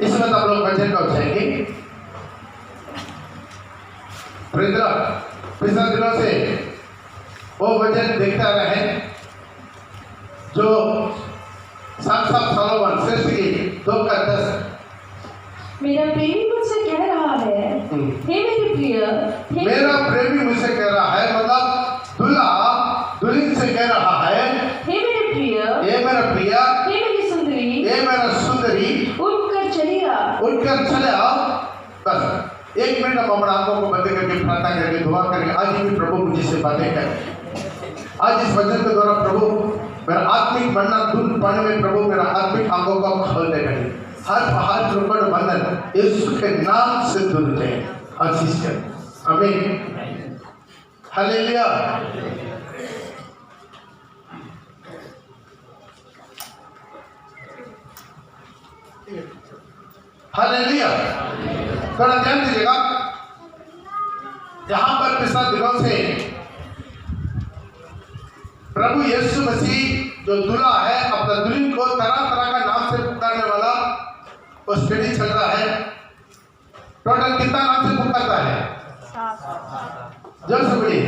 इस वक्त आप लोग वचन को उठाएंगे। पिछले दिनों से वो वचन देखता रहे जो साक्षात सोलोमन श्रेष्ठ की 2:10 मेरा प्रेमी मुझसे कह रहा है, हे मेरे प्रिय, मेरा प्रेमी मुझसे कह रहा है, मतलब दूल्हा दुल्हन से कह रहा है, हे मेरे प्रिय, ये मेरा प्रिया, हे मेरी सुंदरी, ये मेरा सुंदरी, उठकर चली आ। चले आओ। बस 1 मिनट हम अपने आंखों को बंद करके प्रार्थना करके दुआ करके आज भी प्रभु मुझसे बातें करें। आज इस वचन के द्वारा प्रभु मेरा आत्मिक बनना दूर पाने में प्रभु मेरा आत्मिक आंखों को खोल दे करें। हर पहाड़ रुपड़ बंधन यीशु के नाम से दूर जाए। आशीष कर आमीन। हालेलुया। हालेलुया। थोड़ा ध्यान दीजिएगा। यहाँ पर पिछले दिनों से प्रभु यीशु मसीह जो दूल्हा है अपना दुल्हन को तरह तरह का नाम से पुकारने वाला वो स्टडी चल रहा है। टोटल कितना नाम से पुकारता है? 7। जो सबड़ी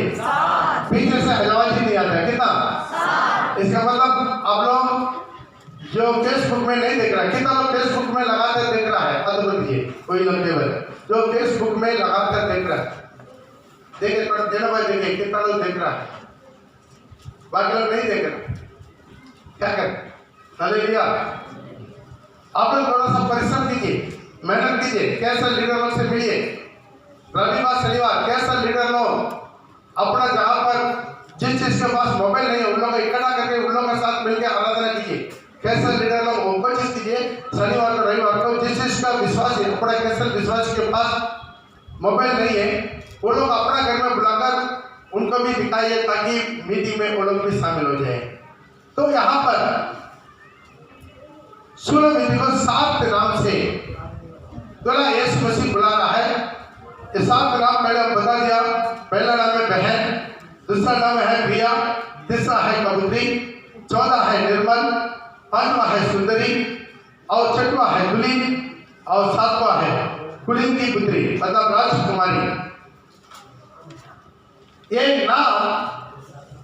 पीछे से आवाज ही नहीं आता है। कितना? इसका मतलब आप लोग जो फेसबुक में नहीं देख रहा है, कितना लोग फेसबुक में लगाकर देख रहा है? कोई लोग केवल जो फेसबुक में लगाकर देख रहा है, देखे देना भाई, देखे कितना लोग देख रहा है, बाकी लोग नहीं देख रहे। क्या कर? हालेलुया। आप लोग थोड़ा सा परिश्रम कीजिए, मेहनत कीजिए, कैसा लीडर लोग से मिलिए। रविवार शनिवार कैसा लीडर लोग अपना जहां पर जिस चीज के पास मोबाइल नहीं है उन लोग को इकट्ठा करके उन लोगों के साथ मिलकर आराधना कीजिए। कैसा लीडर लोग वो कोशिश कीजिए शनिवार को रविवार को जिस चीज का विश्वास है अपना कैसा विश्वास के पास मोबाइल नहीं है वो लोग अपना घर में बुलाकर उनको भी दिखाइए ताकि मीटिंग में वो लोग भी शामिल हो जाए। तो यहाँ पर सोलोमन को 7 नाम से दूल्हा यीशु मसीह बुला रहा है। ये 7 नाम पहले बता दिया। पहला नाम है बहन, दूसरा नाम है प्रिया, तीसरा है कबूतरी, 14 है निर्मल, 5वां है सुंदरी और 6वां है दुल्हन और 7वां है कुलीन की पुत्री मतलब राजकुमारी। ये नाम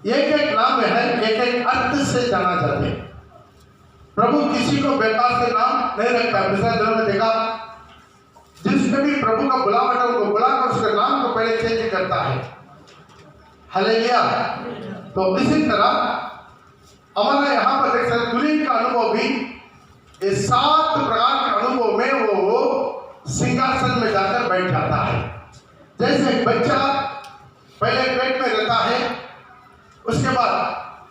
एक नाम है, एक अर्थ से जाना जाते हैं। प्रभु किसी को बेकार से नाम नहीं रखता। पिछले दिनों में देखा जिसने भी प्रभु का बुलावट है उनको बुलाकर उसके नाम को पहले चेंज करता है। हालेलुया। तो इसी तरह हमारा यहाँ पर देख सकते दुल्हन का अनुभव भी इस 7 प्रकार के अनुभव में वो सिंहासन में जाकर बैठ जाता है। जैसे एक बच्चा पहले पेट में रहता है, उसके बाद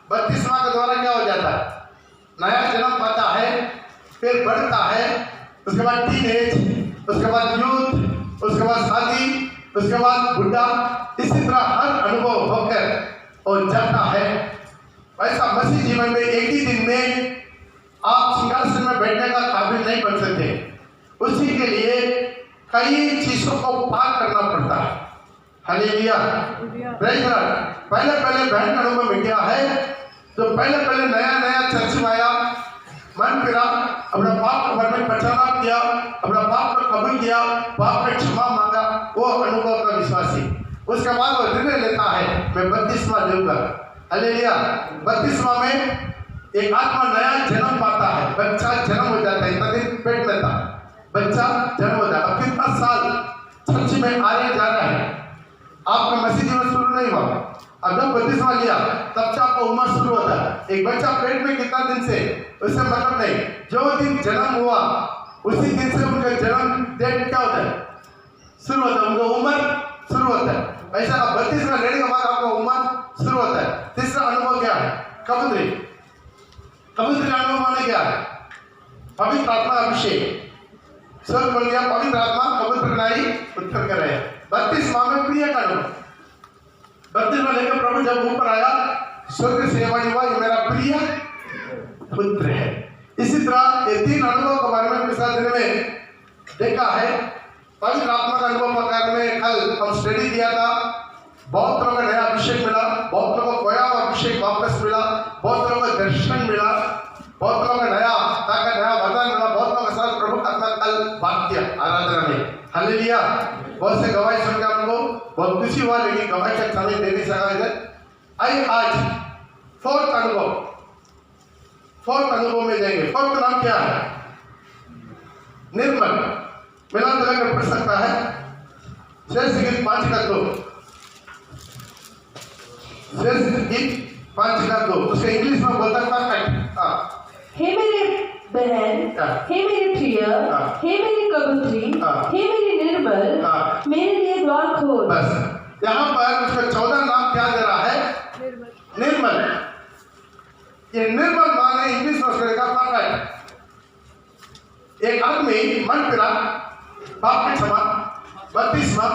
32 माह के द्वारा क्या हो जाता है? नया जन्म पाता है, फिर बढ़ता है, उसके बाद टीनेज, उसके बाद यूथ, उसके बाद शादी, उसके बाद बुढ़ा। इसी तरह हर अनुभव होकर और जाता है। वैसा मसीह जीवन में एक ही दिन में आप सिंहासन में बैठने का काबिल नहीं बन सकते। उसी के लिए कई चीजों को पार करना पड़ता है। हालेलुया। पहले बहन का अनुभव में क्या है? तो पहले नया चर्च में आया, मन फिरा, अपना पाप को मन में पहचाना किया, अपना पाप को कबूल किया, पाप में क्षमा मांगा, वो अनुभव का विश्वासी। उसके बाद वो निर्णय लेता है मैं 32वां लूंगा। हालेलुया। 32वां में एक आत्मा नया जन्म पाता है, बच्चा जन्म हो जाता है। इतना दिन पेट में था, बच्चा जन्म हो जाता है। कितना साल चर्च में आने जा रहा है, आपका मसीह जीवन शुरू नहीं हुआ। अब जब 32वां लिया तब से आपका उम्र शुरू होता है। एक बच्चा पेट में कितना दिन से उससे मतलब नहीं, जो दिन जन्म हुआ उसी दिन से उनका जन्म डेट क्या होता है? शुरू होता है, उनका उम्र शुरू होता है। ऐसा अब 32वां लेने के बाद आपका उम्र शुरू होता है। तीसरा अनुभव क्या है? कबूतरी अनुभव माने क्या है? पवित्र आत्मा अभिषेक। स्वर्ग बोल गया पवित्र आत्मा कबूतर नाई उत्तर कर रहे हैं। 32 माह में प्रिय का अनुभव। 32 में लेकर प्रभु जब ऊपर आया स्वर्ग से आवाज हुआ ये मेरा प्रिय पुत्र है। इसी तरह ये 3 अनुभव के बारे में पिछले दिन में देखा है। पवित्र आत्मा का अनुभव के बारे में कल हम स्टडी किया था। बहुत लोगों का नया अभिषेक मिला, बहुत लोगों को नया अभिषेक वापस मिला, बहुत लोगों को दर्शन मिला, बहुत लोगों का नया ताकत, नया वरदान मिला, बहुत लोगों के साथ प्रभु का आत्मा कल वाक्य आराधना में। हालेलुया। बहुत से गवाही सुनकर हमको बहुत खुशी हुआ, लेकिन गवाही का समय दे नहीं सका इधर। आइए आज फोर्थ अनुभव में जाएंगे। फोर्थ नाम क्या है? निर्मल। मिला जुला कर पढ़ सकता है? शेष गीत 5:2, शेष गीत 5:2 उसके इंग्लिश में बोलता परफेक्ट। हाँ, हे मेरे बहन, हे मेरे प्रिय, हे मेरी कबूतरी, हे मेरी निर्मल, मेरे लिए द्वार खोल। बस यहाँ पर उसका 14 नाम क्या दे रहा है? निर्मल। ये निर्मल माने इंग्लिश में उसका लिखा परफेक्ट। एक आदमी मन फिरा, पाप की क्षमा, बपतिस्मा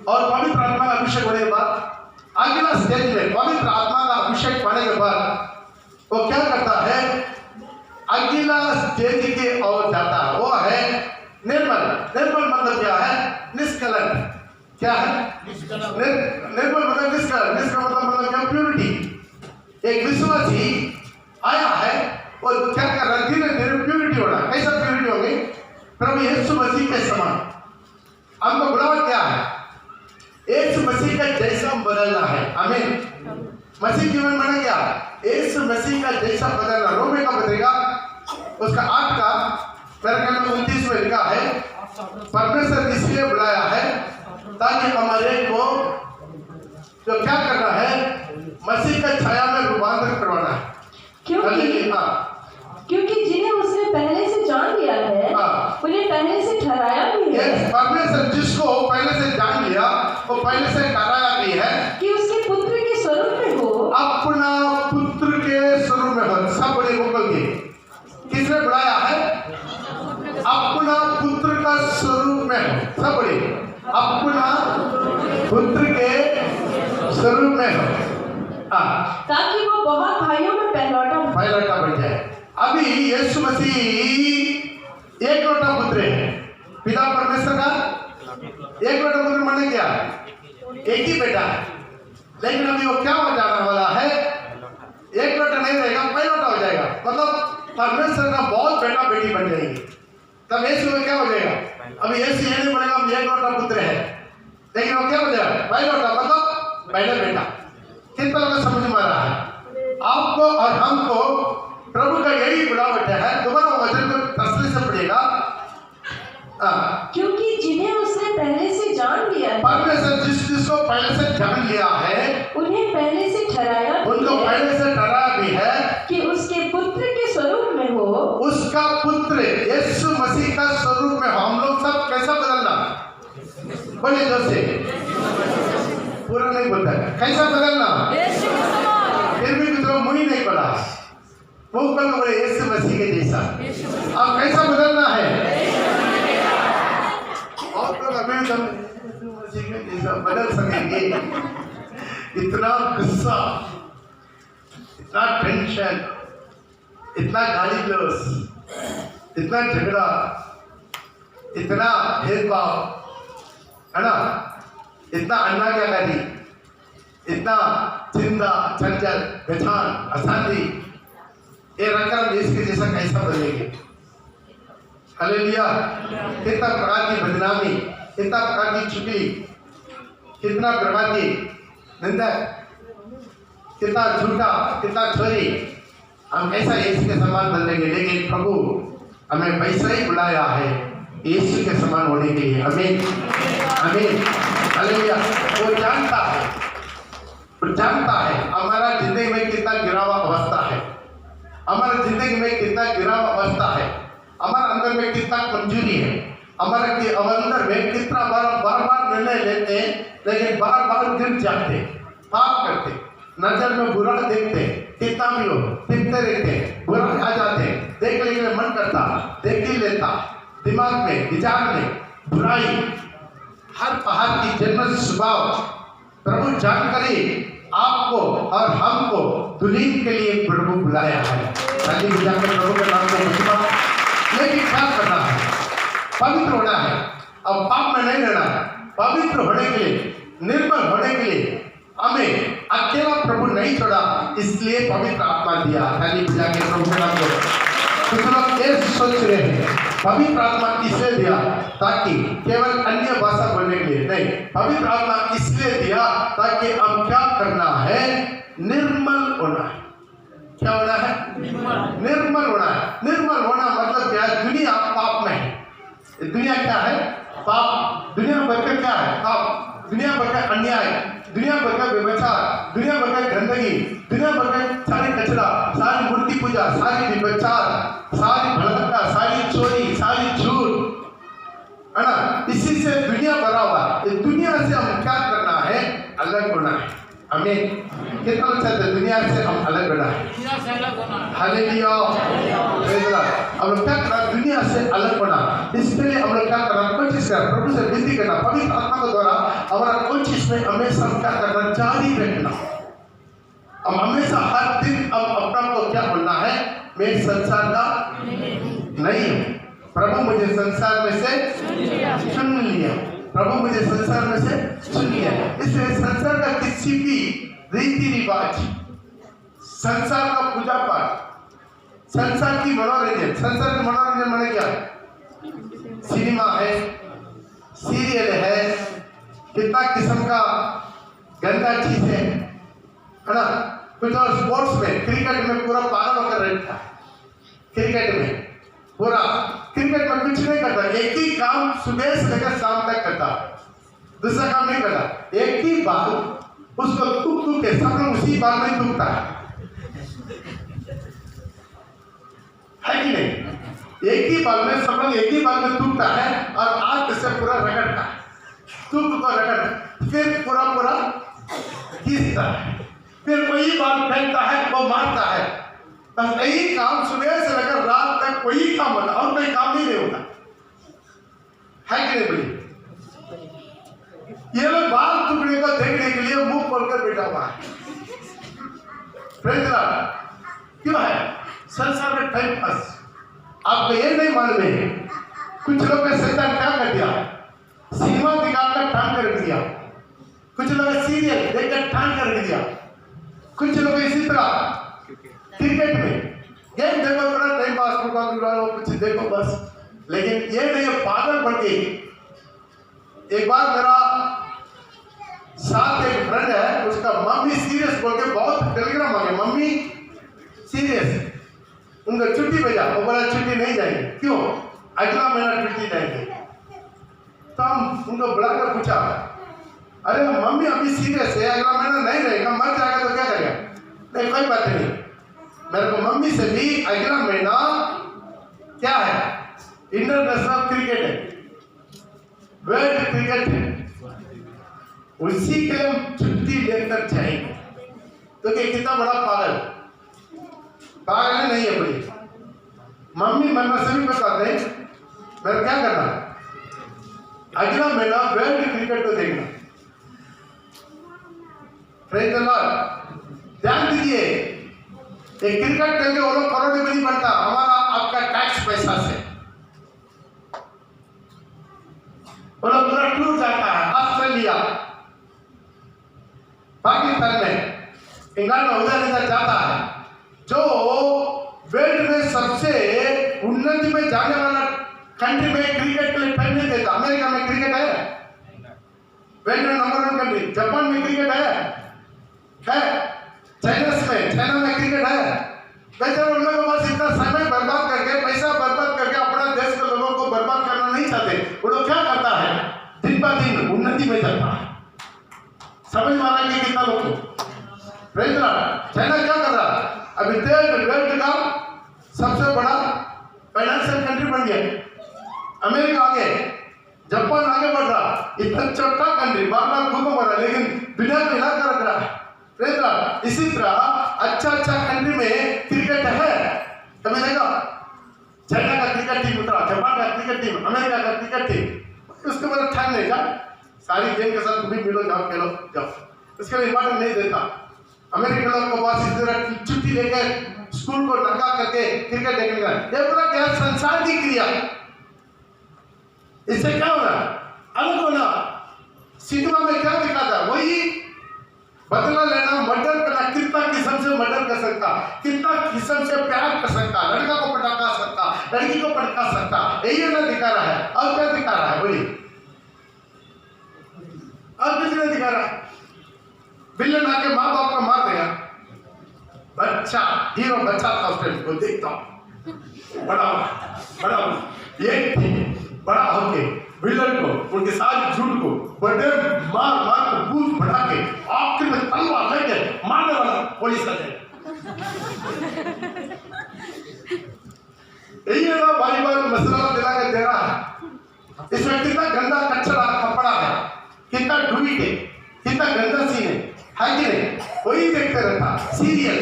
और पवित्र आत्मा का अभिषेक होने के बाद अगला स्टेज में पवित्र आत्मा का अभिषेक पाने के बाद वो क्या करता है? अगला स्टेज की ओर जाता है, वो है निर्मल। निर्मल मतलब क्या है? निष्कलंक। क्या है? निर्मल मतलब निष्कलंक। निष्कलंक मतलब क्या? प्यूरिटी। एक विश्वासी आया है और क्या कर रहा है? धीरे धीरे प्यूरिटी हो रहा है। कैसा प्यूरिटी होगी? प्रभु यीशु मसीह के समान। हमको बुलावा क्या है? यीशु मसीह का जैसा बदलना है। आमीन। मसीह जीवन में क्या? यीशु मसीह का जैसा बदलना। रोमे का बदलेगा उसका 8 का मेरे ख्याल में 29 में लिखा है, परमेश्वर इसलिए बुलाया है ताकि हमारे को जो क्या करना है? मसीह का छाया में रूपांतरित करवाना है। क्योंकि जिन्हें उसने पहले से जान लिया है, उन्हें पहले से ठहराया भी है। परमेश्वर जिसको पहले से जान लिया वो पहले से ठहराया भी है कि उसके पुत्र के स्वरूप में हो। अपना पुत्र के स्वरूप में हो। सब बड़े बोल के किसने बुलाया है? अपना पुत्र का स्वरूप में हो। सब बड़े अपना पुत्र के स्वरूप में हो, ताकि वो बहुत भाइयों में पहलौठा बन जाए। अभी यीशु मसीह एक लौटा पुत्र है पिता परमेश्वर का। एक लौटा पुत्र माने क्या? एक ही बेटा है, लेकिन अभी वो क्या हो जाने वाला है? एक लौटा नहीं रहेगा, पहलौटा हो जाएगा। मतलब परमेश्वर का बहुत बेटा बेटी बन जाएंगे। तब यीशु में क्या हो जाएगा? अभी यीशु ये नहीं बोलेगा हम एक लौटा पुत्र है, लेकिन वो क्या हो जाएगा? पहलौटा मतलब पहला बेटा। कितना लोग समझ में आ रहा है? आपको और हमको प्रभु का यही बुलावट है। दोबारा वचन को तसल्ली से पढ़िएगा। क्योंकि जिन्हें उसने पहले से जान लिया है, परमेश्वर जिसको पहले से जान लिया है उन्हें पहले से ठहराया, उनको पहले से ठहराया भी है कि उसके पुत्र के स्वरूप में हो। उसका पुत्र यीशु मसीह का स्वरूप में हो। हम लोग सब कैसा बदलना? बोलिए जोर से, पूरा नहीं बोलता है। कैसा बदलना? फिर भी कुछ लोग मुंह नहीं पड़ा, मुंह पर बोले यीशु मसीह के जैसा। अब कैसा बदलना है? और लोग अभी हम यीशु मसीह के जैसा बदल सकेंगे? इतना गुस्सा, इतना टेंशन, इतना गाली गलौज, इतना झगड़ा, इतना भेदभाव, है ना? इतना अन्यायकारी, इतना चिंता, चंचल, बेचान, अशांति, ये रंगकर देश के जैसा कैसा बदलेंगे? हालेलुया। कितना प्रकार की बदनामी, कितना प्रकार की चुगली, कितना प्रकार की निंदा, कितना झूठा, कितना चोरी, हम ऐसा यीशु के समान बदलेंगे। लेकिन प्रभु हमें वैसा ही बुलाया है यीशु के समान होने के लिए। आमीन, आमीन, हालेलुया। वो जानता है हमारा जिंदगी में कितना गिरावा अवस्था है, हमारे जिंदगी में कितना गिरावा अवस्था है, हमारे अंदर में कितना कमजोरी है, हमारे अंदर में कितना बार निर्णय लेते हैं लेकिन बार गिर जाते, पाप करते, नजर में बुरा देखते, कितना भी हो दिखते रहते, बुरा आ जाते, देखने के लिए मन करता, देख ही लेता, दिमाग में, विचार में बुराई, हर पहाड़ की जन्नत स्वभाव। प्रभु जानकारी आपको और हमको दुलीन के लिए प्रभु बुलाया है। ताकि प्रभु के नाम को महिमा। लेकिन क्या करना है? पवित्र होना है। अब पाप में नहीं रहना है। पवित्र होने के लिए, निर्मल होने के लिए हमें अकेला प्रभु नहीं छोड़ा, इसलिए पवित्र आत्मा दिया। ताकि प्रभु के नाम को कुछ लोग ये सोच रहे हैं पवित्र आत्मा इसलिए दिया ताकि केवल अन्य भाषा बोलने के लिए नहीं, पवित्र आत्मा इसलिए दिया ताकि हम क्या करना है, निर्मल होना है। क्या होना है? निर्मल होना है। निर्मल होना मतलब क्या है? दुनिया पाप में है। दुनिया क्या है? पाप। दुनिया भर का क्या है? पाप। दुनिया भर का अन्याय, दुनिया भर का व्यभिचार, दुनिया भर का गंदगी, दुनिया भर का सारी कचरा, सारी मूर्ति पूजा, सारी व्यभिचार, सारी भ्रष्टाचार, सारी चोरी, सारी झूठ, है ना? इसी से दुनिया भरा हुआ है। इस दुनिया से हम क्या करना है? अलग होना है। आमीन। कितना चाहते हैं दुनिया से हम अलग होना है? हालेलुया। हम लोग क्या करना? दुनिया से अलग होना। इसके लिए हम लोग क्या करना? कोशिश करना, प्रभु से विनती करना, पवित्र आत्मा के द्वारा हमारा कोशिश में हमेशा क्या करना? जारी रखना। हम हमेशा हर दिन अब अपना को क्या बोलना है? मैं संसार का नहीं हूँ, प्रभु मुझे संसार में से चुन लिया। प्रभु मुझे संसार में से चुन लिया। इसलिए संसार का किसी भी रीति रिवाज, संसार का पूजा पाठ, संसार की मनोरंजन, संसार के मनोरंजन माने क्या? सिनेमा है, सीरियल है, कितना किस्म का गंदा चीज है ना? कुछ और स्पोर्ट्स में, क्रिकेट में पूरा पागल होकर रहता है। क्रिकेट में पूरा, क्रिकेट में कुछ नहीं करता, एक ही काम सुबह से लेकर शाम तक करता, दूसरा काम नहीं करता। एक ही बाल उसको तुक तुक के सब लोग उसी बाल में तुकता है कि नहीं? एक ही बाल में सब लोग एक ही बाल में तुकता है और आग से पूरा रगड़ता है, तुक को रगड़, फिर पूरा पूरा घिसता है, फिर वही बाल फेंकता है, वो मारता है। बस यही काम सुबह से लेकर रात तक वही काम होता, और कोई काम नहीं होता है कि नहीं बोलिए? ये लोग बाल टुकड़े को देखने के लिए मुंह खोलकर बैठा हुआ है। क्यों है? संसार में टाइम पास। आपको ये नहीं मालूम है कुछ लोग ने शैतान क्या कर दिया? सिनेमा दिखाकर टांग कर दिया, कुछ लोग सीरियल देखकर टांग कर दिया, कुछ लोग इसी तरह क्रिकेट में गेम देखो, थोड़ा टाइम पास कुछ देखो बस। लेकिन ये नहीं, पागल बन गई। एक बार मेरा साथ एक फ्रेंड है, उसका मम्मी सीरियस बोल के बहुत टेलीग्राम आ गया, मम्मी सीरियस, उनको छुट्टी भेजा। वो बोला छुट्टी नहीं जाएगी। क्यों? अगला महीना छुट्टी जाएगी। तो हम उनको बुलाकर पूछा, अरे मम्मी अभी सीरियस है, अगला महीना नहीं रहेगा, मर जाएगा तो क्या करेगा? नहीं कोई बात नहीं, मेरे को मम्मी से भी अगला महीना क्या है? इंटरनेशनल क्रिकेट है, वर्ल्ड क्रिकेट है, उसी के लिए हम छुट्टी लेकर जाएंगे। तो क्या कितना बड़ा पागल, पागल नहीं है बड़ी। मम्मी मरना से भी बताते हैं, मेरे क्या करना? अगला महीना वर्ल्ड क्रिकेट को देखना। Praise the Lord. ध्यान दीजिए, एक क्रिकेट खेल के वो लोग करोड़ में नहीं बनता, हमारा आपका टैक्स पैसा से वो लोग पूरा टूर जाता है। ऑस्ट्रेलिया, पाकिस्तान में, इंग्लैंड में उधर इधर जाता है। जो वर्ल्ड में सबसे उन्नति में जाने वाला कंट्री में क्रिकेट के लिए टाइम नहीं देता। अमेरिका में क्रिकेट है, वर्ल्ड में नंबर 1 कंट्री। जापान में क्रिकेट है, चाइना में क्रिकेट है। वैसे उन लोगों के पास इतना समय बर्बाद करके, पैसा बर्बाद करके अपना देश के लोगों को बर्बाद करना नहीं चाहते। वो लोग क्या करता है? दिन ब दिन उन्नति में जाता है। समझ में आ रहा है कितना लोग को? चाइना क्या कर रहा है? अभी वर्ल्ड का सबसे बड़ा फाइनेंशियल कंट्री बन गया। अमेरिका आगे, जापान आगे बढ़ रहा, इतना छोटा कंट्री बार बार घूम रहा, लेकिन दुनिया को हिला कर रख रहा है। इसी तरह अच्छा कंट्री में क्रिकेट है, कभी देखा? चाइना का क्रिकेट टीम उतरा, जापान का क्रिकेट टीम, अमेरिका का क्रिकेट टीम, उसके बाद टाइम नहीं जा, सारी गेम के साथ भी मिलो, जाओ खेलो जाओ, इसके लिए इंपॉर्टेंट नहीं देता। अमेरिका लोगों को पास इस तरह छुट्टी लेकर स्कूल को नंगा करके क्रिकेट देखने का, ये पूरा क्या संसार की क्रिया। इससे क्या होना? अलग होना। सिनेमा में क्या दिखाता? वही बदला लेना, मर्डर करना, कितना किस्म से मर्डर कर सकता, कितना किस्म से प्यार कर सकता, लड़का को पटाखा लड़की को भड़का सकता। यही ना दिखा रहा है। अब क्या दिखा रहा है बोलिए? अब किसने दिखा रहा है? विलन आके माँ बाप को मार देगा। बच्चा हीरो बच्चा था उस टाइम को देखता बड़ा बड़ा होके विलन को उनके साथ झूठ को बड़े मार को बूझ बढ़ा के आखिर में तलवार लेके मारने वाला पुलिस है। यही है ना बारी बार मसला दिला के दे रहा है। इसमें कितना गंदा कचरा कपड़ा है, कितना ढूंढी है, कितना गंदा सीन है कि नहीं? वही देखते रहता सीरियल।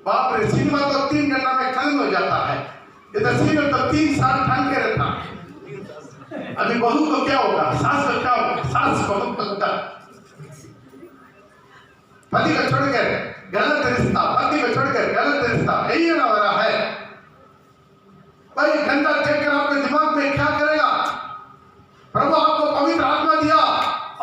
बाप रे, सिनेमा तो 3 घंटा में खत्म हो जाता है, इधर सीरियल तो 3 साल ठान के रहता। अभी बहू को क्या होगा, सास को क्या होगा, सास बहू को होगा, पति को छोड़कर गलत रिश्ता, पति को छोड़कर गलत रिश्ता, यही हो रहा है भाई। गंदा देखकर आपके दिमाग में क्या करेगा? प्रभु आपको पवित्र आत्मा दिया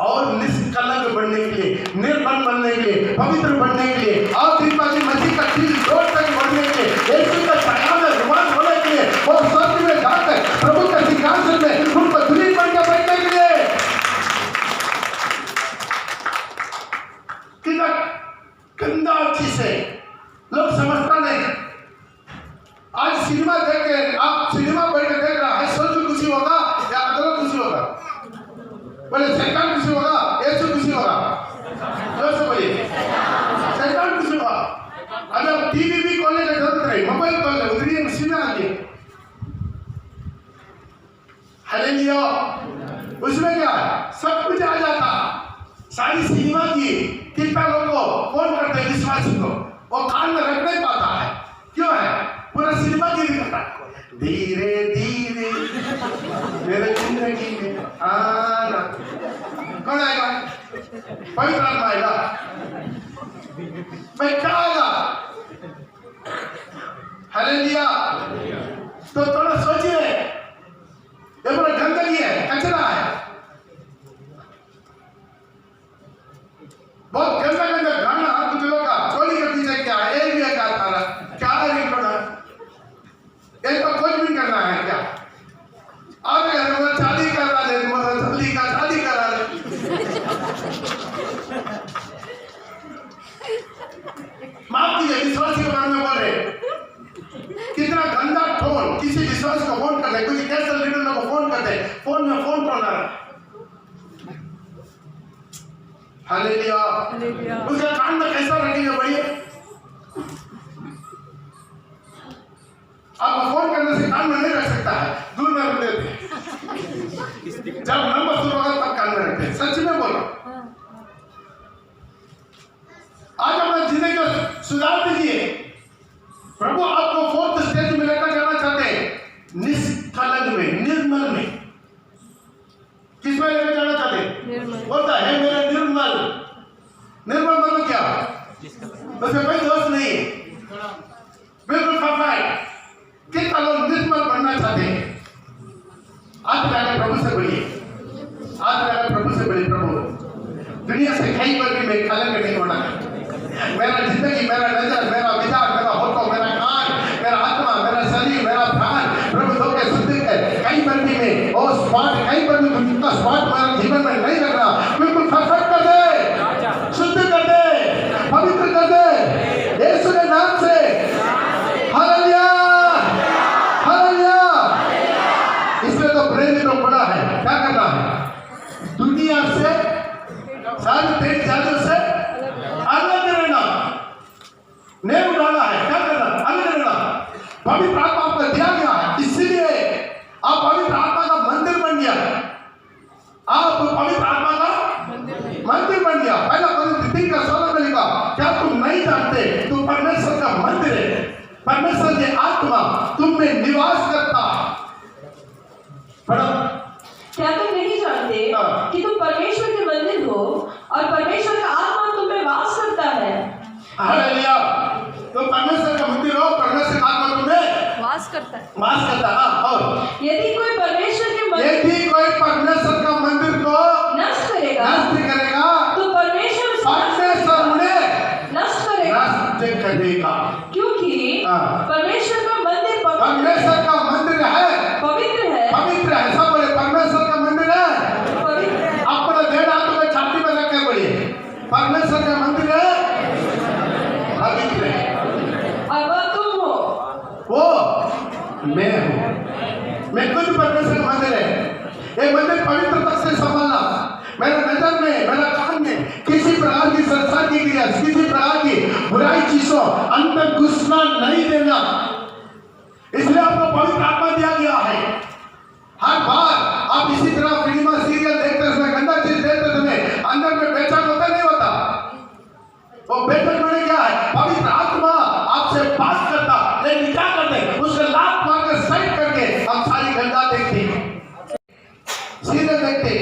और निष्कलंक बनने के लिए, निर्मल बनने के लिए, पवित्र बनने के लिए, आखिरी पासी मसीह का दिल जोड़ तक बढ़ने के लिए, यीशु का छाया में रुमाल होने के लिए, और स्वर्ग में जाकर प्रभु के सिंहासन में उनको धुरी बनकर बैठने के लिए। कितना गंदा चीज है, लोग समझता नहीं। आज सिनेमा देख के, आप सिनेमा बैठ के देख रहा है, सोच खुशी होगा या अदला खुशी होगा? बोले शैतान खुशी होगा, यीशु खुशी होगा? जोर से बोलिए, शैतान खुशी होगा। अगर टीवी भी खोलने की जरूरत नहीं, मोबाइल खोल ले, उधर ही मशीन आ गई। हालेलुया। उसमें क्या है, सब कुछ आ जाता। सारी सिनेमा की कितना लोगों फोन करते हैं विश्वासी को, वो कान में रख नहीं पाता है। क्यों है? पूरा सिनेमा की दिखता है। धीरे धीरे मेरे जिंदगी में आना। कौन आएगा? पवित्र आत्मा आएगा। मैं क्या आएगा? हालेलुया। तो थोड़ा सोचिए, ये पूरा गंदगी है, कचरा है, बहुत गंदा गंदा गाना। कुछ लोग का चोली के पीछे क्या है, एक भी क्या था, क्या रिंग करना, एक तो कुछ भी करना है क्या? आगे मतलब शादी करा ले, मतलब जल्दी का शादी करा ले। माफ कीजिए, विश्वासी के बारे में बोल रहे, कितना गंदा टोन। किसी विश्वास को फोन कर दे, कुछ कैसे लीडर को फोन कर दे, फोन में फोन कॉल आ रहा। हालेलुया। उसका कान में कैसा रखेंगे बढ़िए? आपको फोन करने से कान में नहीं रख सकता है, दूर में रख देते। जब नंबर शुरू होगा तब कान में रखते हैं। सच में बोलो, आज अपना जिंदगी को सुधार दीजिए। प्रभु आपको 4th स्टेज में लेकर जाना चाहते हैं, निष्कलंक में, निर्मल में। किस में लेकर जाना चाहते हैं? बोलता है मेरे निर्मल। निर्मल मतलब क्या? उसमें कोई दोष नहीं, बिल्कुल परफेक्ट। कितना लोग निर्मल बनना चाहते हैं? आज जाकर प्रभु से बोलिए, आज जाकर प्रभु से बोलिए, प्रभु दुनिया से कहीं पर भी मैं कलंक नहीं होना। मेरा जिंदगी, मेरा नजर, मेरा विचार, मेरा होठों, मेरा कान, मेरा आत्मा, मेरा शरीर, मेरा प्राण प्रभु तो के शुद्ध है। कहीं पर भी मैं और स्पॉट, कहीं पर भी जितना स्पॉट मेरा जीवन में नहीं लग रहा, बिल्कुल परफेक्ट कर दे, शुद्ध कर दे, पवित्र कर दे, यीशु के नाम से। Hallelujah, hallelujah. इसमें तो प्रेरित तो बड़ा है, क्या करना है? दुनिया से, सारे तेज जादू से अलग रहना, नहीं उड़ाना है। क्या करना? अलग रहना। पवित्र आत्मा आपको दिया गया है, इसलिए आप पवित्र आत्मा का मंदिर बन गया। आप पवित्र आत्मा का मंदिर बन गया। पहला कोरिन्थियों 3:16 में लिखा, क्या तुम नहीं जानते तुम परमेश्वर का मंदिर है, परमेश्वर की आत्मा तुम में निवास करता। क्या तुम नहीं जानते कि तुम परमेश्वर के मंदिर हो और परमेश्वर का आत्मा तुम में वास करता है? हालेलुया। तो परमेश्वर का मंदिर हो, परमेश्वर का आत्मा तुम में वास करता है, वास करता है। और यदि कोई परमेश्वर के परमेश्वर का मंदिर को नष्ट करेगा, तो परमेश्वर उन्हें नष्ट करेगा, क्योंकि परमेश्वर का मंदिर परमेश्वर का नहीं देना, इसलिए आपको पवित्र आत्मा दिया गया है। हर बार आप इसी तरह फिल्म सीरियल देखते समय, गंदा चीज देखते समय अंदर में बेचैन होता नहीं होता? वो बेचैन होने क्या है? पवित्र आत्मा आपसे बात करता, लेकिन क्या करते? उसके लात मार के साइड करके हम सारी गंदा देखते हैं, सीरियल देखते,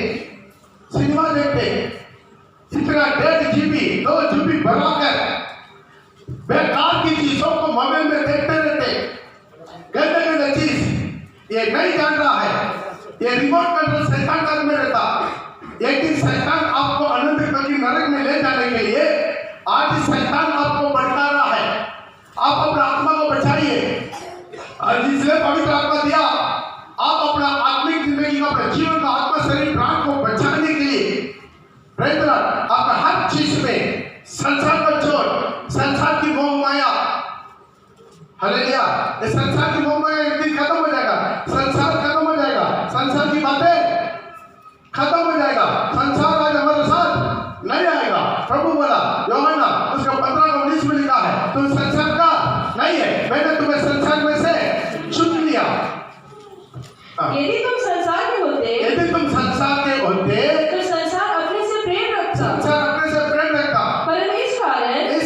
सिनेमा देखते, इतना 1.5 GB 2 GB बढ़ाकर बेकार की चीजों को मोबाइल में देखते रहते, गंदे गंदे चीज। ये नहीं जान रहा है, ये रिमोट कंट्रोल शैतान का में रहता। एक दिन शैतान आपको अनंत की नरक में ले जाने के लिए आज शैतान आपको भटका रहा है। आप अपना आत्मा को बचाइए, और जिसने पवित्र आत्मा दिया, आप अपना आत्मिक जिंदगी का, अपने जीवन का, आत्मा शरीर प्राण को बचाने के लिए आपका हर चीज में संसार पर छोड़, संसार की मोह माया, हालेलुया, ये संसार की मोह माया एक दिन खत्म हो जाएगा, संसार खत्म हो जाएगा, संसार की बातें खत्म हो जाएगा, संसार आज हमारे साथ नहीं आएगा। प्रभु बोला यूहन्ना उसका 15-19 में लिखा है, तुम संसार का नहीं है, मैंने तुम्हें संसार में से चुन लिया। यदि तुम संसार के होते, यदि तुम संसार के होते, तो संसार अपने से प्रेम रखता, संसार अपने से प्रेम रखता, पर इस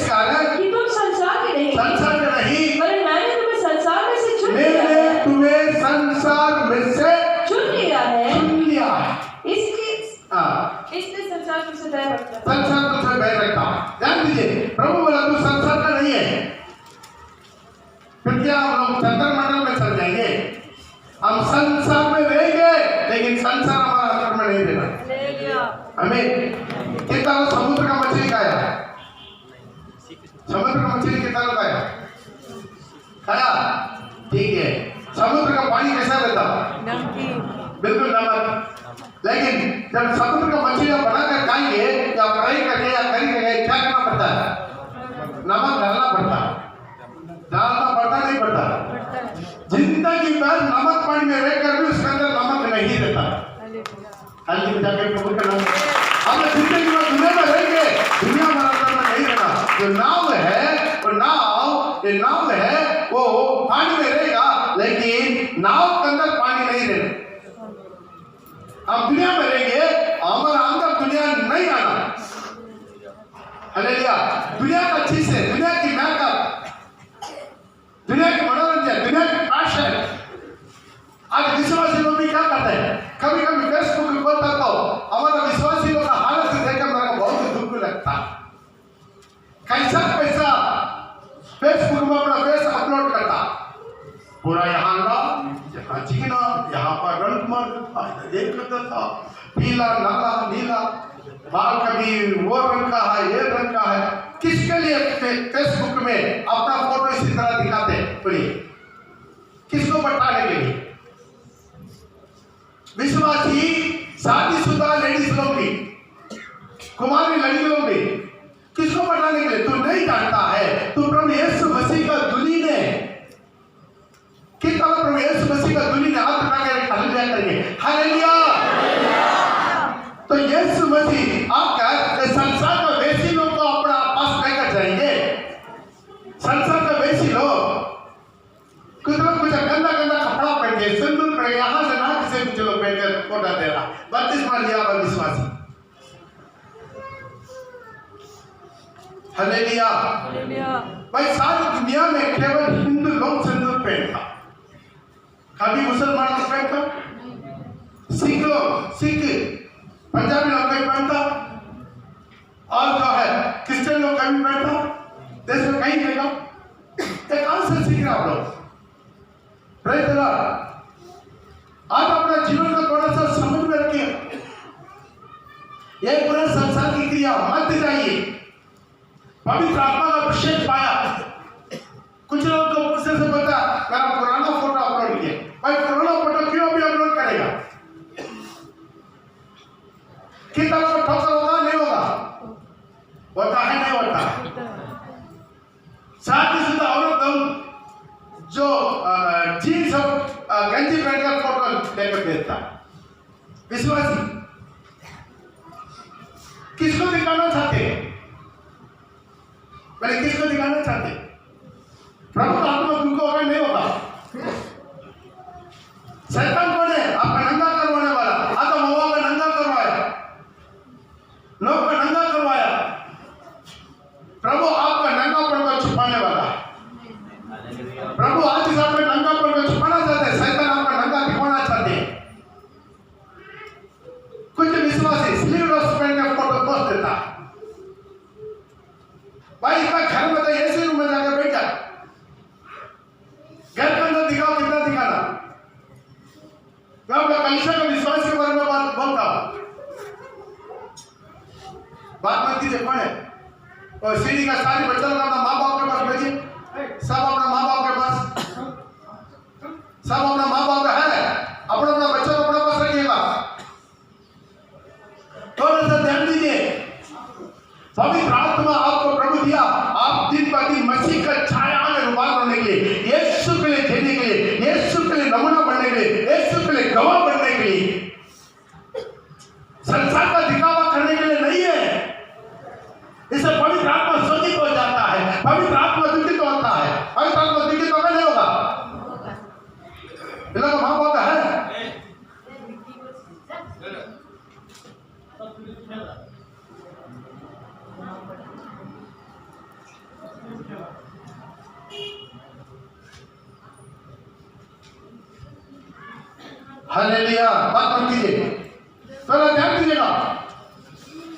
कारण कि तुम संसार के नहीं, संसार के नहीं, पर मैंने तुम्हें संसार में से चुन लिया मैंने है, तुम्हें संसार में से चुन लिया है, चुन लिया है। इसलिए संसार तुमसे बैर रखता, संसार तुमसे बैर रखता। ध्यान दीजिए, प्रभु बोला तू संसार का नहीं है, फिर क्या हम लोग चंद्र मंडल में चल जाएंगे? हम संसार में रहेंगे, लेकिन संसार हमारा अंदर में नहीं देना। हमें कितना समुद्र का मछली खाया, समुद्र का मछली कितना खाया, ठीक है। समुद्र का पानी कैसा रहता? बिल्कुल नमक। लेकिन जब समुद्र का मछलियां बनाकर खाएंगे, या फ्राई करके या करी करके, क्या करना पड़ता है? नमक डालना पड़ता है, डालना पड़ता नहीं पड़ता? जिंदगी भर नमक पानी में रहकर भी उसके अंदर नमक नहीं रहता। हाल में जाकर प्रभु का नाम, हम जिंदगी में दुनिया में रहेंगे, दुनिया हमारे अंदर में नहीं रहना। जो नाव है, वो नाव, ये नाव है, वो पानी में रहेगा, लेकिन नाव के अंदर पानी नहीं रहेगा। हम दुनिया में रहेंगे, हमारा अंदर दुनिया नहीं आना। हालेलुया। दुनिया का चीज है, दुनिया की मेकअप, दुनिया की मनोरंजन, दुनिया की फैशन। आज विश्वासी लोग भी क्या करते हैं? कभी कभी फेसबुक खोलता तो हमारा विश्वासी लोग का हालत देखकर मेरे को बहुत दुख लगता। कैसा पैसा फेसबुक में अपना फेस अपलोड करता, पूरा यहाँ यहाँ चिकना, यहाँ पर रंग मार एक करता था, पीला नाला नीला, बाल कभी वो रंग का है, ये रंग का है। किसके लिए फेसबुक में अपना फोटो इसी तरह दिखाते हैं? बोलिए, किसको बताने के लिए? विश्वासी शादीशुदा लेडीज लोग भी, कुमारी लड़कियों भी, किसको बताने के लिए? तू नहीं जानता है तू प्रभु यीशु मसीह का दुल्हन है। कितना प्रभु यीशु मसीह का दुल्हन है, हाथ उठाकर हालेलुया करेंगे, हालेलुया। तो यीशु मसीह आपका संसार का वैसी लोग को अपना पास लेकर जाएंगे। संसार का वैसी लोग कुछ लोग कुछ गंदा गंदा कपड़ा पहन के, सिंदूर पहन के, यहाँ से ना किसी कुछ लोग पहन कर फोटा दे रहा, बत्तीसवां लिया विश्वासी। हालेलुया। भाई सारी दुनिया में केवल हिंदू लोग सिंदूर पहनता, कभी मुसलमान लोग पहनता, सिख लोग, सिख पंजाबी लोग कहीं पहनता, और जो है क्रिश्चियन लोग कहीं पहनता, देश में कहीं देखा। ये कहां से सीख रहे आप लोग? Praise the Lord. आप अपना जीवन का थोड़ा सा समझ में रखिए, ये पूरा संसार की क्रिया मत जाइए। पवित्र आत्मा का अभिषेक पाया। कुछ लोग तो मुझसे से बता, मेरा पुराना फोटो अपलोड किया। भाई पुराना फोटो क्यों भी अपलोड करेगा? कितना तो ठोकर होगा नहीं होगा? होता है नहीं होता? साथ ही साथ औरत जो जीन्स और गंजी पहनकर फोटो लेकर भेजता, विश्वासी किसको दिखाना चाहते हैं? मैंने किसको दिखाना चाहते? प्रभु का आत्मा तुमको होगा नहीं होगा? शैतान कौन है? आपका नंगा करवाने वाला। आदम हवा का नंगा करवाया, लोग का नंगा करवाया। प्रभु आपका नंगापन को छुपाने वाला। प्रभु आज इस आपके नंगापन को छुपाना चाहते हैं। शैतान आपका नंगा दिखाना चाहते हैं। कुछ विश्वासी स्लीवलेस पहन के फोटो पोस्ट देता है। भाई इसका घर में तो ऐसे रूम में जाकर बैठ जा, घर के अंदर दिखाओ कितना दिखाना। मैं अपना कलीसिया का विश्वास के बारे में बात बोलता हूं। बात मत कीजिए कौन है और सीढ़ी का सारी बच्चा लोग अपना माँ बाप के पास भेजिए। सब अपना माँ बाप के पास, सब अपना माँ बाप का है। अपना अपना बच्चा को अपने पास रखिएगा। थोड़ा सा ध्यान दीजिए। पवित्र आत्मा आपको प्रभु दिया, आप दिन ब दिन मसीह का छाया में रूपांतरण होने के लिए, यीशु के लिए जीने के लिए, यीशु के लिए नमूना बनने के लिए, यीशु के लिए गवाह बनने के लिए, संसार का दिखावा करने के लिए नहीं है। इससे पवित्र आत्मा शोधित हो जाता है, पवित्र आत्मा दुखित होता है। पवित्र आत्मा दुखित होगा नहीं होगा? ये लोग माँ बाप है। हालेलुया। बात मत कीजिए, थोड़ा ध्यान दीजिएगा।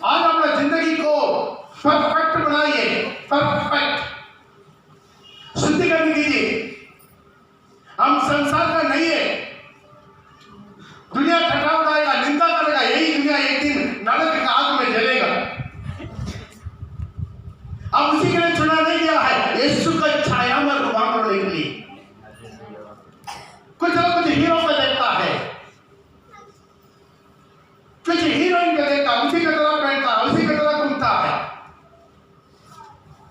आज अपना जिंदगी को परफेक्ट बनाइए, परफेक्ट शुद्धिकरण कीजिए। हम संसार का नहीं है। दुनिया ठटा उड़ाएगा, निंदा करेगा, यही दुनिया एक दिन नरक की आग में जलेगा। अब उसी के लिए चुना नहीं गया है, यीशु का छाया में रूपांतरण होने के लिए। कुछ लोग कुछ हीरो को देखता है, कुछ हीरोइन को देखता, उसी की तरह पहनता, उसी की तरह घूमता है।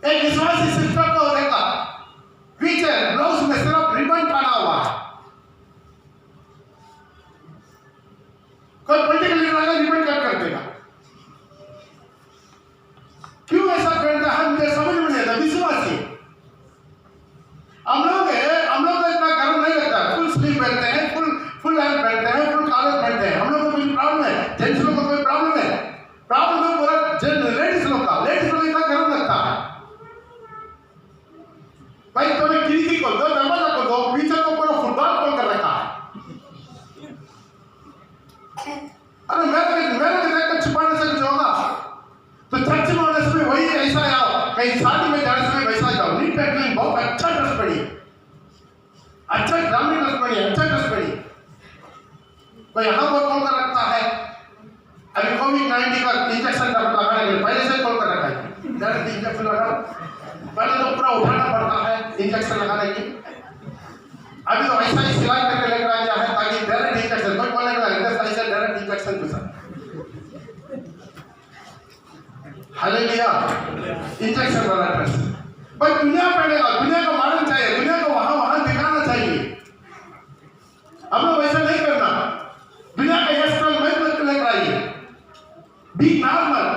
एक विश्वासी सिस्टर को देखा, पीछे ब्लाउज में सिर्फ रिबन पहना हुआ है। कोई पॉलिटिकल लीडर आएगा, रिबन कट कर देगा। क्यों ऐसा पहनता है मुझे समझ में नहीं आता। विश्वासी हम लोग इतना गर्म नहीं लगता। फुल स्लीव पहनते हैं, फुल हैंड पहनते हैं, फुल कॉलर पहनते हैं। हम लोग को कोई प्रॉब्लम है? जेंट्स लोग को कोई प्रॉब्लम है? प्रॉब्लम है पूरा लेडीज लोग का। लेडीज लोग इतना गर्म लगता है। भाई तुमने खिड़की खोल दो, दरवाजा खोल दो, पीछे को पूरा फुटबॉल खोल कर रखा है। अरे मेरे को देखकर छुपाने से कुछ होगा? तो चर्च में होने से वही ऐसा आओ, कहीं शादी में जाने से वैसा जाओ। नीट एंड क्लीन, बहुत अच्छा ड्रेस पहनिए, अच्छा ग्रामीण ड्रेस पहनिए, अच्छा ड्रेस पहनिए। कोई यहाँ पर खोल कर रखता है। अभी कोविड-19 का इंजेक्शन लगाने के लिए पहले से खोल कर रखा है। डायरेक्ट इंजेक्शन लगा, पहले तो पूरा उठाना पड़ता है इंजेक्शन लगाने की। अभी तो ऐसा ही सिलाई करके लेकर आ गया है ताकि डायरेक्ट इंजेक्शन, कोई बोलेगा ऐसा डायरेक्ट इंजेक्शन के साथ। हालेलुया। इंजेक्शन वाला ड्रेस भाई दुनिया पहनेगा, दुनिया को मालूम चाहिए, दुनिया को वहां दिखाना चाहिए। हमें वैसा नहीं करना। दुनिया का हेयर स्टाइल मत लेकर आइए, बी नॉर्मल।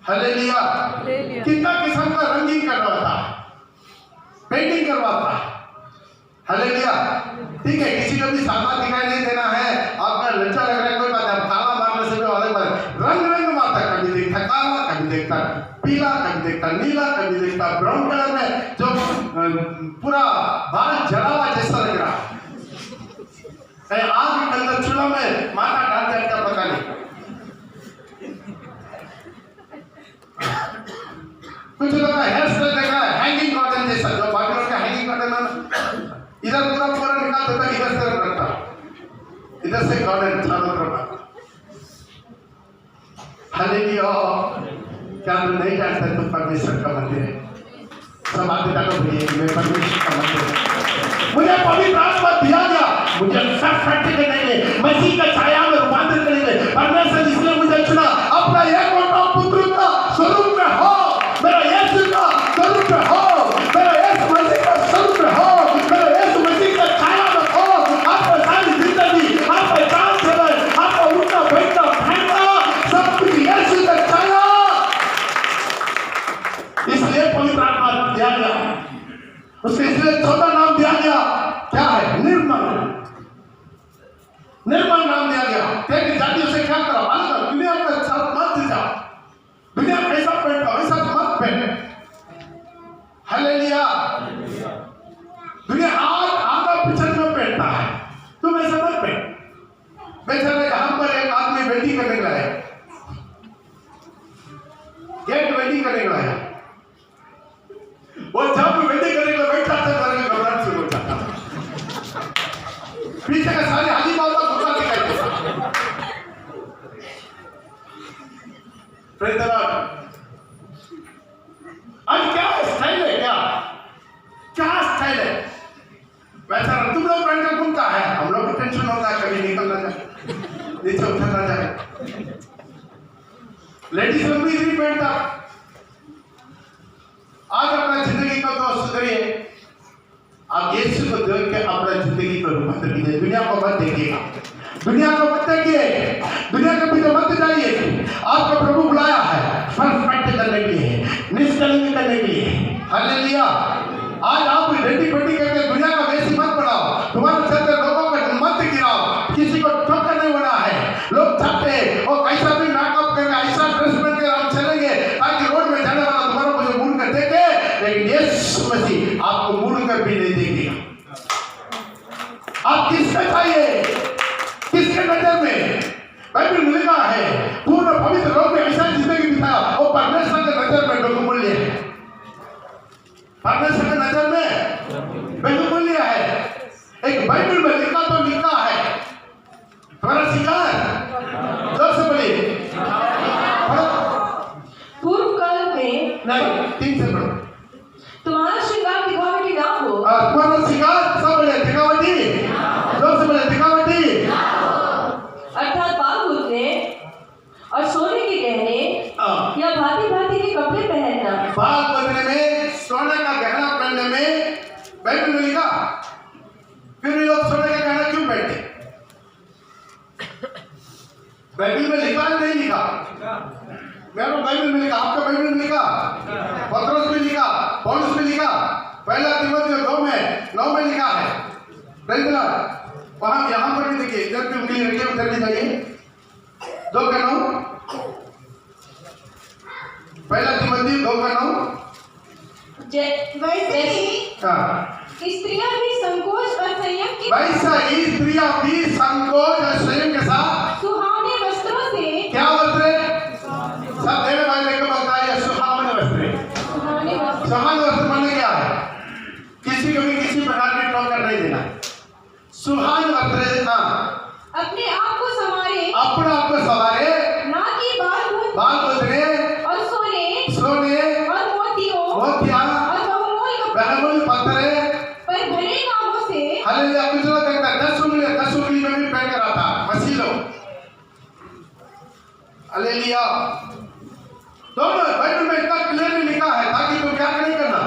हालेलुया। कितना किस्म का रंगीन करवाता है, पेंटिंग करवाता है। हालेलुया। ठीक है, किसी को भी सादा दिखाई नहीं देना है, आपका लज्जा लग रहा है, कोई बात नहीं। काला मारने से भी अलग बात, रंग मारता, कभी देखता काला, कभी देखता पीला, कभी देखता नीला, कभी देखता ब्राउन कलर में, जो पूरा बाल जला हुआ जैसा लग रहा है। आग के अंदर चूल्हा में माथा डाल दिया, क्या पता नहीं। कुछ लोग का हेयर स्टाइल देखा है हैंगिंग कॉटन जैसा, जो बाकी लोग का हैंगिंग कॉटन इधर पूरा निकाल देता, इधर से रखता, इधर से कॉटन चारों तरफ। हालेलुया। क्या तुम नहीं जानते तुम परमेश्वर का मंदिर है? सब आते जाकर बोलिए मैं परमेश्वर का मंदिर है। मुझे पवित्र आत्मा दिया गया, मुझे सब फट के नहीं, मसीह का छाया में रूपांतरित करने में परमेश्वर इसलिए मुझे चुना। अपना एकलौता पुत्र का स्वरूप में हो, मेरा यीशु का स्वरूप में हो, मेरा यीशु मसीह का स्वरूप में हो, मेरा यीशु मसीह का छाया में हो। आपको सारी जिंदगी, आपको चाल चलन, आपको उठना बैठना फैलना, सब कुछ यीशु का छाया। इसलिए पवित्र आत्मा दिया गया। निर्मल नाम दिया गया। तेरी जातियों से क्या करो, अलग करो, दुनिया के साथ मत जाओ, दुनिया कैसा पहनता वैसा मत पहन। हालेलुया। दुनिया आज आधा पिछड़ में पहनता है, तुम ऐसा मत पहन। बेचारे यहाँ पर एक आदमी वेडिंग करने गया है, गेट वेडिंग करने गया है, वो जब वेडिंग करने के लिए बैठा था घबराहट शुरू हो जाता, पीछे का सारे हाजी बाबा घुमा के कहते। Praise the Lord. आज क्या स्टाइल है, क्या स्टाइल है? बेचारा तुम लोग पहन कर घूमता है, हम लोग को टेंशन होता है कभी निकल ना जाए, नीचे उतर ना जाए। लेडीज लोग भी इसी पहनता। आज अपना जिंदगी को तो सुधरिए, आप यीशु को देख के अपना जिंदगी को रूपांतरित कीजिए। दुनिया को मत देखिएगा, दुनिया को मत देखिए, दुनिया के पीछे मत जाइए। आपको प्रभु बुलाया है परफेक्ट करने के लिए, निष्कलंक करने के लिए। हालेलुया। आज आप रेडी पेटी करके दुनिया का वैसी मत बनाओ, तुम्हारे चलते लोगों को मत गिराओ, किसी को ठोकर नहीं बना है। लोग चाहते हैं और कैसा भी मेकअप करके ऐसा ड्रेस पहन के हम चलेंगे ताकि रोड में जाने वाला तुम्हारा मुझे मुड़ कर देखे, लेकिन यीशु मसीह आपको मुड़ कर भी नहीं देखेगा। आप किसका चाहिए, किसके नजर में? बाइबल में लिखा है पूर्ण पवित्र लोग में ऐसा जिंदगी बिताया, वो परमेश्वर के नजर में बहुमूल्य है। परमेश्वर के नजर में बहुमूल्य है। एक बाइबल में लिखा तो लिखा है, तुम्हारा शिकार जोर से बोलिए। पूर्व काल में नहीं, 3 से पढ़ो। तुम्हारा श्रृंगार दिखावटी ना हो। तुम्हारा शिकार सब बोले दिखावटी, जोर से बोले दिखावटी। अर्थात बाल उतने और सोने के गहने या भांति भांति के कपड़े पहनना। बाल बदलने में, सोने का गहना पहनने में बाइबल में लिखा। फिर लोग सोने का गहना क्यों पहनते? बाइबल में लिखा नहीं लिखा? मेरा बाइबल में लिखा, आपका बाइबल में लिखा, पत्रोस में लिखा, पौलुस में लिखा, पहला तीमुथियुस 9 में लिखा है। Praise the Lord. वहां यहाँ पर भी देखिए, इधर भी उंगली रखिए, उधर भी जाइए। 2:9, पहला तीमुथियुस 2:9। वैसे ही स्त्रियां भी संकोच और संयम के साथ सुहावने वस्त्रों से। क्या वस्त्र? सब देने वाले को बोलता है सुहावने वस्त्र। सुहावने वस्त्र माने क्या है? किसी को भी किसी प्रकार की टोकर नहीं देना। सुहावने वस्त्र अपने आप को संवारे, ना कि बाल बदले और सोने और मोतियों और बहुमूल्य पत्थरे पर भले कामों से। हालेलुया। कुछ लोग देखता है 10 उंगली में भी पहन कर आता मसीह लोग। हालेलुया। दोनों बाइबल में इतना क्लियरली लिखा है ताकि तुम क्या नहीं करना,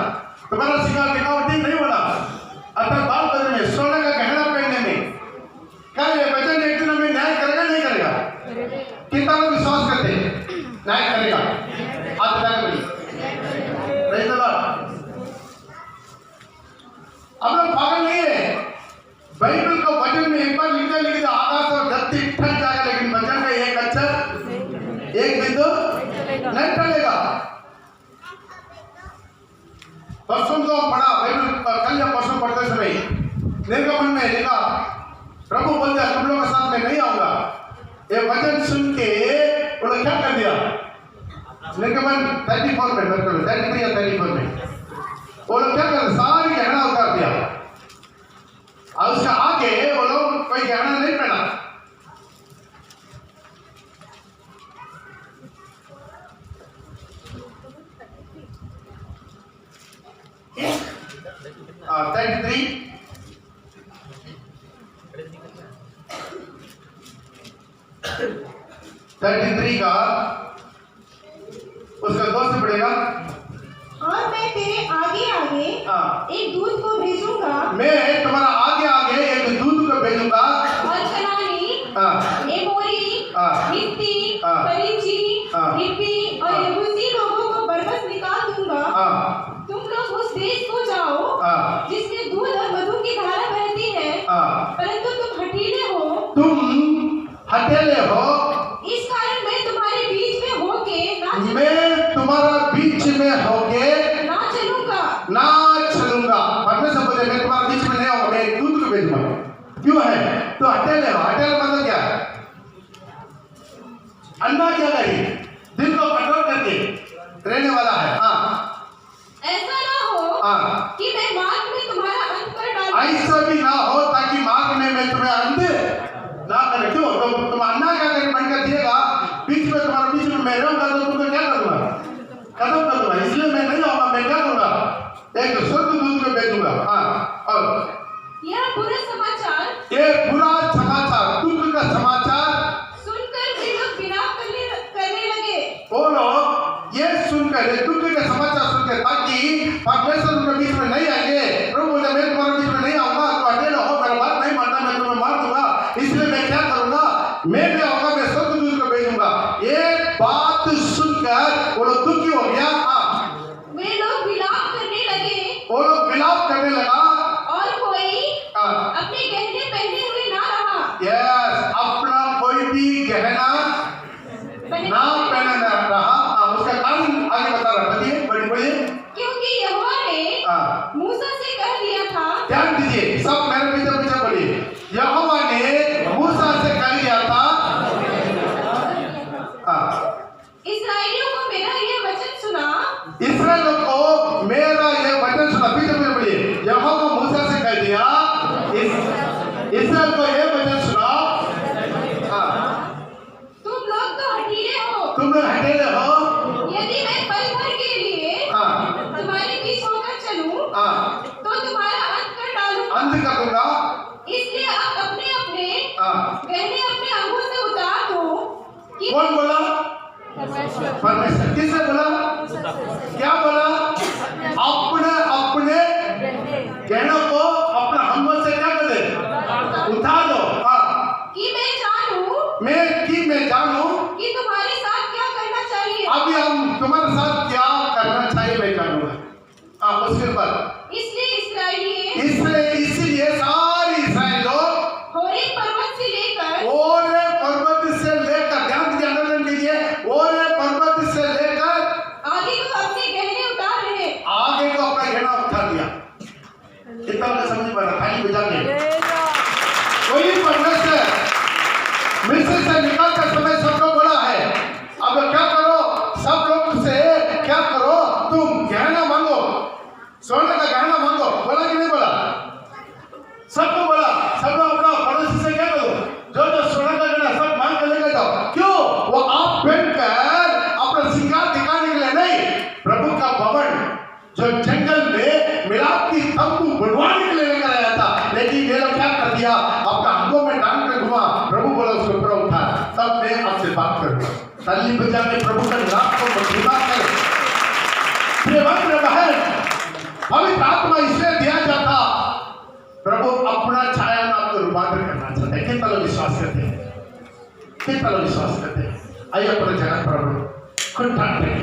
तुम्हारा शिकार दिखावटी नहीं होना। अर्थात बाल बदलने में, सोने का गहना पहनने में। क्या ये वचन एक दिन में न्याय करेगा नहीं करेगा? कितना लोग विश्वास करते हैं न्याय करेगा? हाथ उठा के बोलिए प्रेज़ द लॉर्ड। अब लोग पागल नहीं है। बाइबल को वचन में एक बार लिखते आकाश और धरती ठक जाएगा, लेकिन वचन में एक अक्षर, एक बिंदु नहीं टलेगा। परसों तो पढ़ा बाइबल, कल या परसों पढ़ते समय निर्गमन में लिखा, प्रभु बोलते तुम लोगों के साथ में नहीं आऊंगा। ये वचन सुन के वो लोग क्या कर दिया? निर्गमन 34 में, 33 या 34 में वो लोग क्या कर, सारी गहना उतार दिया और उसका आगे वो लोग कोई गहना नहीं पहना। 33 का उसका 2 से पड़ेगा। और मैं तेरे आगे आगे एक दूत को भेजूंगा। मैं तुम्हारा आगे आगे एक दूत को भेजूंगा। और कनानी, एमोरी, हित्ती, परिज्जी, हिब्बी और यबूसी लोगों को बरबस निकाल दूंगा। तुम लोग उस देश को जाओ जिसके दूध और मधु की धारा बहती है, परंतु तुम हठीले हो। हटेले हो, इस कारण मैं तुम्हारे बीच में होके मैं तुम्हारा बीच में होके ना चलूंगा। ना चलूंगा। परमेश्वर बोले मैं तुम्हारे बीच में नहीं आऊंगा, मैं एक दूत को भेजूंगा। क्यों है? तो हटेले हो, हटेले मतलब क्या है? अन्ना क्या करी? दिल को कठोर करके रहने वाला है। हाँ, ऐसा ना हो हाँ, कि मैं मार्ग में तुम्हारा अंत कर डालूं। ऐसा भी ना हो ताकि मार्ग में मैं तुम्हें अंत ना करे। क्यों? तो तुम अन्ना क्या करें बनकर दिएगा, बीच में तुम्हारे बीच में मैं रहूंगा तो तुमको क्या करूंगा? खत्म कर दूंगा। इसलिए मैं नहीं आऊंगा, मैं क्या करूंगा? एक स्वर्गदूत को भेजूंगा। हाँ, और यह बुरा समाचार, ये बुरा समाचार, दुख का समाचार सुनकर वे लोग विलाप करने लगे। वो लोग ये सुनकर, ये दुख का समाचार सुनकर, ताकि परमेश्वर उनके बीच में नहीं आएंगे। प्रभु बोले मैं तुम्हारे बीच में नहीं आऊंगा, तो अकेले हो, मेरा बात नहीं मानता, मैं तुम्हें मार दूंगा। इसलिए मैं क्या करूंगा? मैं भी आऊंगा, मैं स्वर्गदूत को भेजूंगा। ये बात सुनकर वो लोग दुखी हो गया। वे लोग विलाप करने लगे वो लोग विलाप करने लगा। और कोई हाँ, अपने गहने पहने हुए ना रहा। यस, अपना कोई भी गहना ना पहने न रहा। उसका कारण आगे बता रहा, बताइए, बोलिए। क्योंकि यहोवा ने हाँ, मूसा से कह दिया था। ध्यान दीजिए, सब मेरे पीछे पीछे बोलिए। यहोवा ने मूसा से कह दिया था। हाँ, इस्राएलियों को मेरा ये वचन सुना। इस्राएलियों को मेरा ये वचन सुना। पीछे पीछे बोलिए। यहोवा मूसा से कह दिया, इस्राएल को ये वचन सुना। हाँ, तुम लोग तो हठीले हो। तुम लोग हटेले हो। यदि मैं पल भर के लिए हाँ, तुम्हारे बीच होकर चलूं हाँ, तो तुम्हारा अंत कर डालूंगा। अंत कर दूंगा। इसलिए आप अपने अपने हाँ, गहने अपने अंगों से उतार दो कि कौन बोला? परमेश्वर। किसने बोला? क्या बोला? अपने अपने गहनों को अपने अंगों से क्या कर दे? उठा दो। हाँ, कि मैं जानूं कि तुम्हारे साथ क्या करना चाहिए। अभी हम तुम्हारे साथ क्या करना चाहिए मैं जानूंगा। हाँ, उसके बाद इसीलिए सारी इस्राएल लोग होरेब पर्वत से लेकर ओरे पर्वत से लेकर, ध्यान दीजिए, आनंद लीजिए, ओरे पर्वत से लेकर आगे को अपने गहने उतार रहे। आगे को अपना गहना उठा दिया। कितना लोग समझ पा रहा? खाली बजा के कोई परमेश्वर मिस्र से निकालकर समय सबको बोला है, अब क्या करो? सब लोग से क्या करो? तुम गहना मांगो, सोने का गहना मांगो। बोला कि नहीं बोला? सबको बोला। सब लोग अपना पड़ोसी से क्या करो? जो जो सोने का गहना सब मांग कर लेकर जाओ। क्यों? वो आप पहनकर अपना श्रृंगार दिखाने के लिए नहीं, प्रभु का भवन जो जंगल में मिलाप की तंबू बनवाने के लिए लेकर आया था। लेकिन ये लोग क्या कर दिया? अपना अंगों में डाल कर घुमा। प्रभु बोला उसको ऊपर उठा, तब मैं आपसे बात करूंगा। ताली बजा के प्रभु का नाम को महिमा करें। प्रिय बहन, पवित्र आत्मा इसलिए दिया जाता, प्रभु अपना छाया में आपको रूपांतर करना चाहते हैं। कितना लोग विश्वास करते हैं? कितना लोग विश्वास करते हैं? आइए अपने जगह पर खुद ठाक देंगे।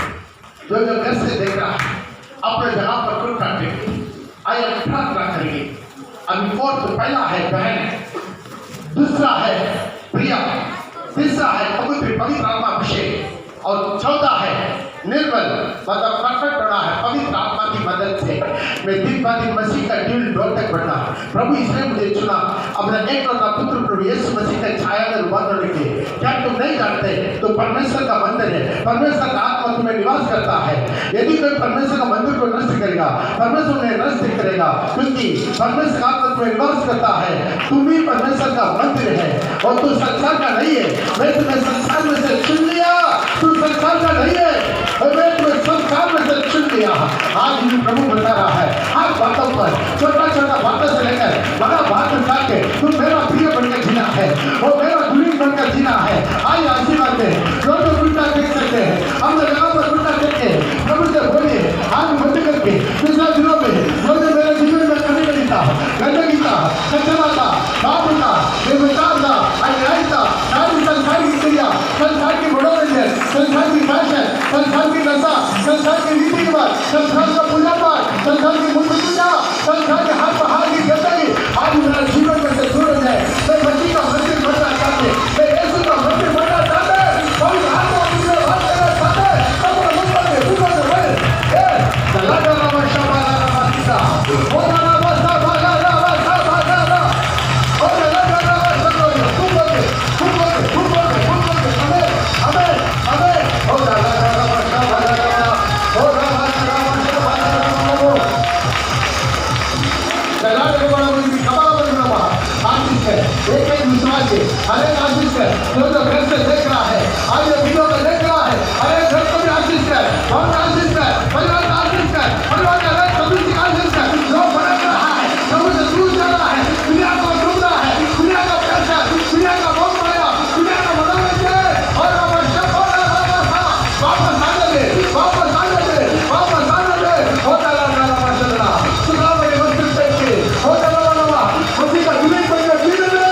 जो जो घर से देख रहा है अपने जगह पर खुद ठाक देंगे। आइए प्रार्थना करेंगे। अभी पहला है बहन, दूसरा है प्रिया, तीसरा है पवित्र आत्मा अभिषेक, और चौथा है निर्बल, मतलब परफेक्ट होना है पवित्र आत्मा की मदद से। मैं दिन ब दिन मसीह का ड्यूल डोर तक बढ़ना। प्रभु इसने मुझे चुना अपना एक और पुत्र प्रभु यीशु मसीह का छाया में रूपांतर के। क्या तुम नहीं जानते? तो परमेश्वर का मंदिर है, परमेश्वर का आत्मा तुम्हें निवास करता है। यदि कोई परमेश्वर का मंदिर को नष्ट करेगा, परमेश्वर उन्हें नष्ट करेगा, क्योंकि परमेश्वर का आत्मा तुम्हें निवास करता है। तुम ही परमेश्वर का मंदिर है और तू संसार का नहीं है। मैं तुम्हें संसार में से चुन लिया, तू संसार का नहीं है, मैं तुम्हें संसार में से चुन लिया। आज भी प्रभु बता रहा है, हर बातों पर छोटा छोटा बातों से लेकर बड़ा बात उठा के तुम मेरा प्रिय बनकर जीना है और मेरा गुलीन बनकर जीना है। आज आशीर्वाद है, जो जो उल्टा देख सकते हैं, हम लोग यहाँ पर उल्टा करके प्रभु से बोलिए, आज बंद करके पिछले दिनों में जो जो मेरे जीवन में कभी नहीं था, गंदगी था, कचरा था, पाप था, बेविचार था, अन्याय था, सारी संसार की क्रिया, संसार की मनोरंजन, संसार की फैशन, संसार की नशा, संसार की रीति रिवाज, संसार का पूजा पाठ, संसार की मूर्ति पूजा, संसार के हर पहाड़ की गंदगी आज मेरा जीवन में से दूर हो जाए। मैं मसीह का मंदिर बनना चाहते, मैं यीशु जो घर से देख रहा है, आज ये वीडियो को देख रहा है, अरे घर को भी आशीष है, घर का आशीष है, परिवार का आशीष है, परिवार का रहे कभी का आशीष है, जो भटक रहा है, प्रभु से दूर जा रहा है, दुनिया को ढूंढ रहा है, दुनिया का पैसा, दुनिया का बहुत माया, दुनिया का मनोरंजन और वापस आने दे, वापस आने दे, वापस आने दे, होता रहा माशाअल्लाह, सुना मेरे वस्त्र पहन के, होता रहा उसी का जुलूस बन के जीने दे,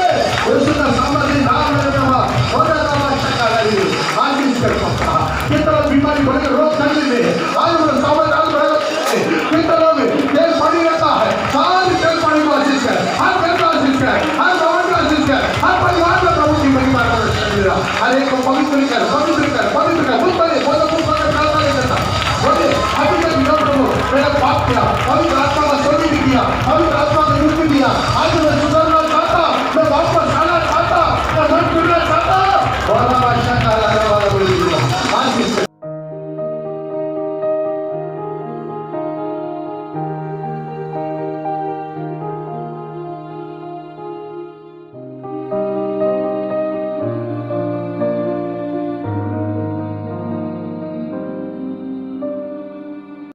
यीशु का सामर्थ्य नाम में रहा, होता रहा माशाअल्लाह रे, आज इस कर सकता, कितना बीमारी बने रोग करने दे, आज वो सामर्थ्य आज बढ़े, कितना में तेल पानी रहता है, सारी तेल पानी को आशीष है, हर घर का आशीष है, हर भवन का आशीष है, हर परिवार में प्रभु की महिमा का दर्शन मिला, हर एक को पवित्र कर, पवित्र कर, पवित्र कर, मुझ पर बोलो मुझ पर प्रार्थना नहीं करता, बोले अभी तक प्रभु मेरा पाप किया, पवित्र आत्मा का सोनी भी किया, पवित्र आत्मा